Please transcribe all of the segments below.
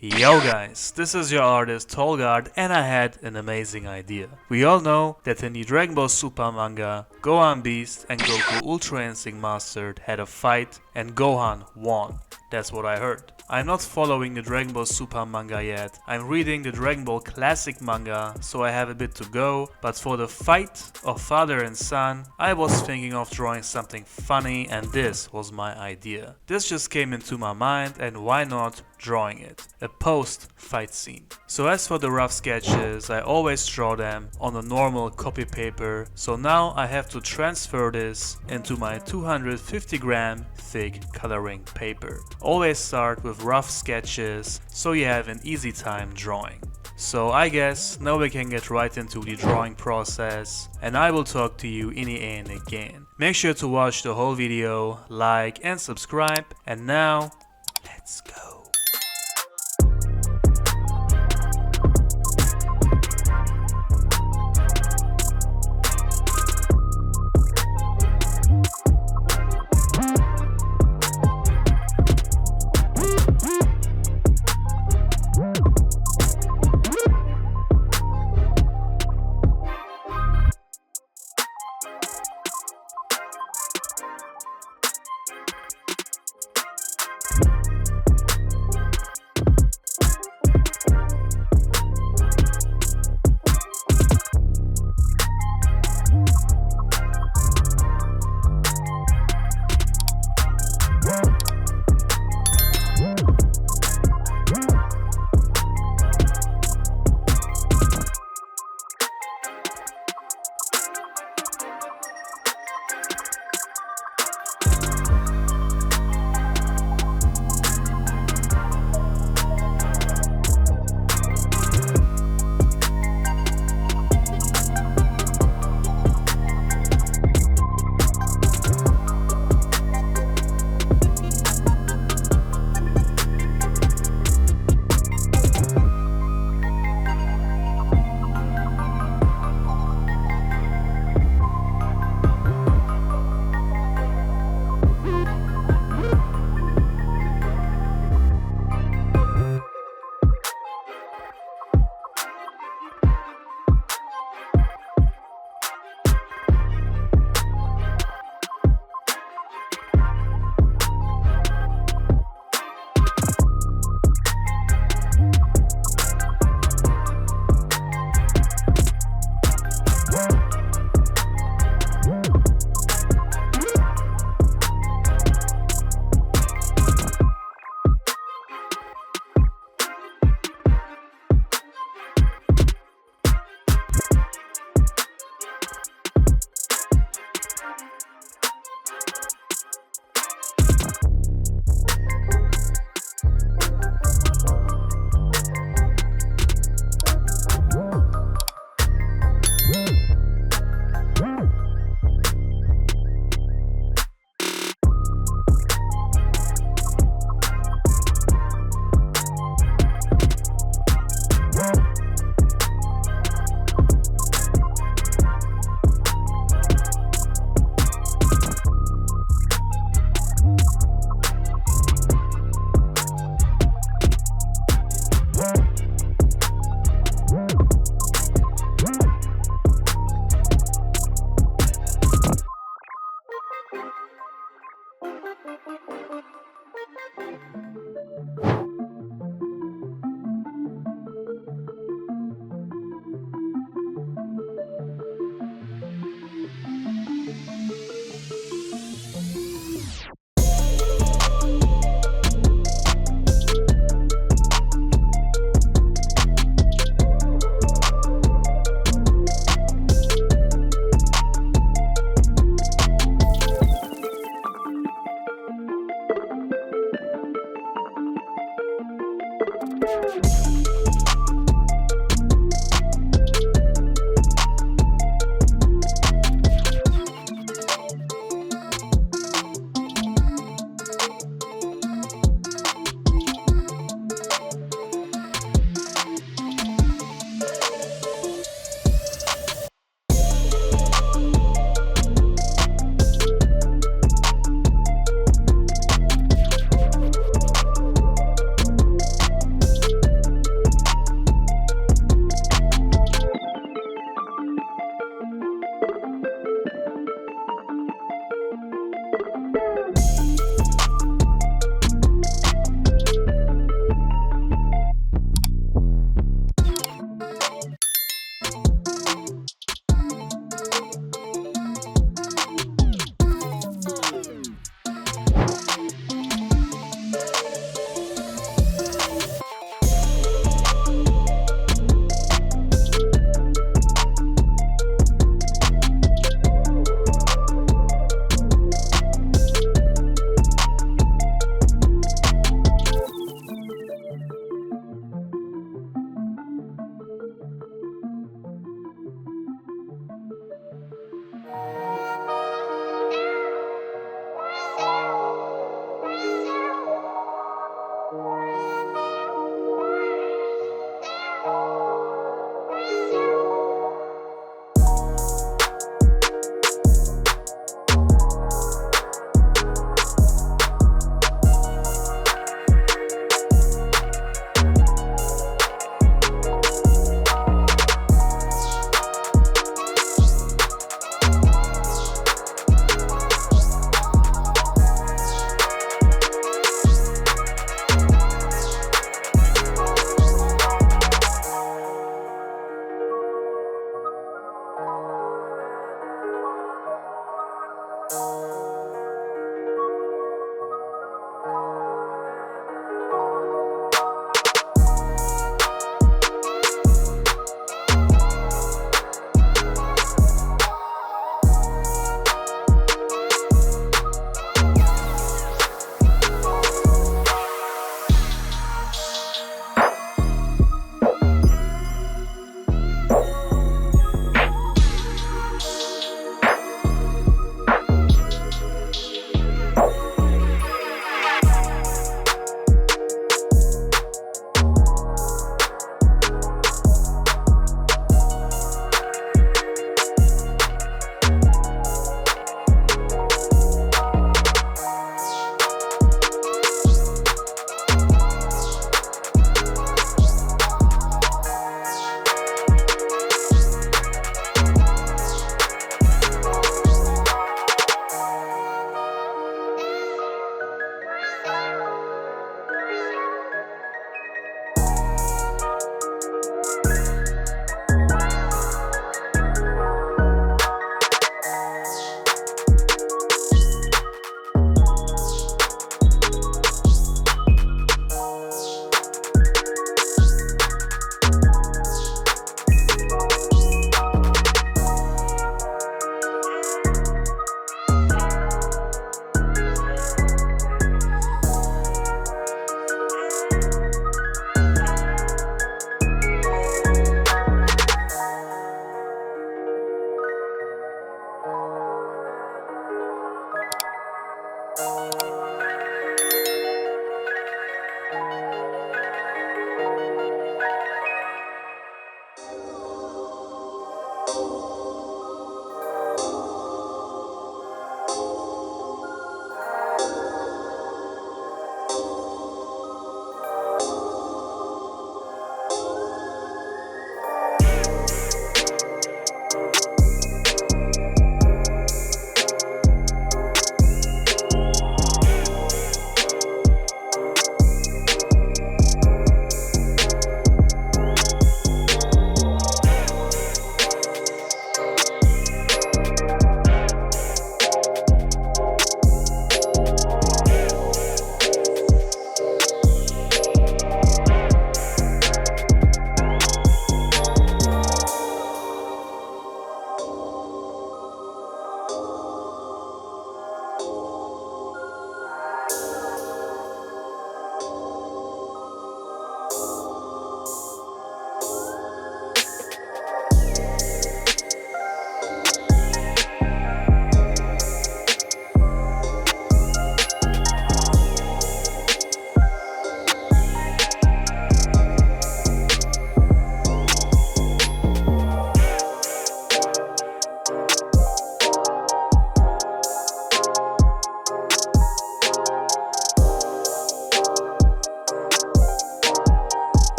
Yo guys, this is your artist Tolg, and I had an amazing idea. We all know that in the Dragon Ball Super manga, Gohan Beast and Goku Ultra Instinct Mastered had a fight and Gohan won. That's what I heard. I'm not following the Dragon Ball Super manga yet. I'm reading the Dragon Ball Classic manga, so I have a bit to go. But for the fight of father and son, I was thinking of drawing something funny, and this was my idea. This just came into my mind, and why not drawing it? A post-fight scene. So as for the rough sketches, I always draw them on a normal copy paper. So now I have to transfer this into my 250 gram thick coloring paper. Always start with rough sketches so you have an easy time drawing. So I guess now we can get right into the drawing process, and I will talk to you in the end again. Make sure to watch the whole video, like and subscribe, and now let's go.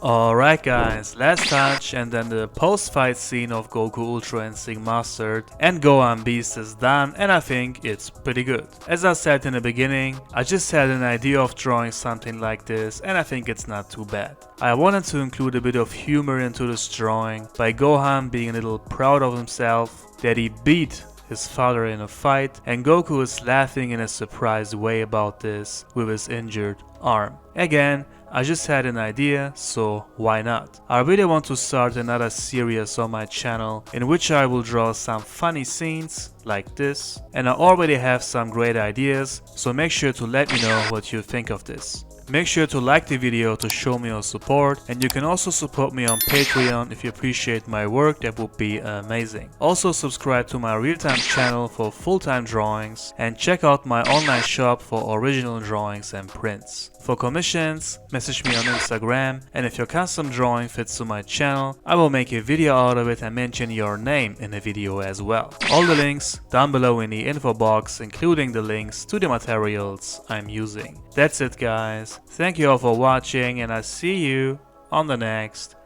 Alright guys, last touch and then the post-fight scene of Goku Ultra Instinct Mastered and Gohan Beast is done, and I think it's pretty good. As I said in the beginning, I just had an idea of drawing something like this and I think it's not too bad. I wanted to include a bit of humor into this drawing by Gohan being a little proud of himself that he beat his father in a fight, and Goku is laughing in a surprised way about this with his injured arm. Again, I just had an idea, so why not? I really want to start another series on my channel in which I will draw some funny scenes like this, and I already have some great ideas, so make sure to let me know what you think of this. Make sure to like the video to show me your support, and you can also support me on Patreon if you appreciate my work. That would be amazing. Also subscribe to my real-time channel for full-time drawings and check out my online shop for original drawings and prints. For commissions, message me on Instagram, and if your custom drawing fits to my channel, I will make a video out of it and mention your name in the video as well. All the links down below in the info box, including the links to the materials I'm using. That's it guys, thank you all for watching and I see you on the next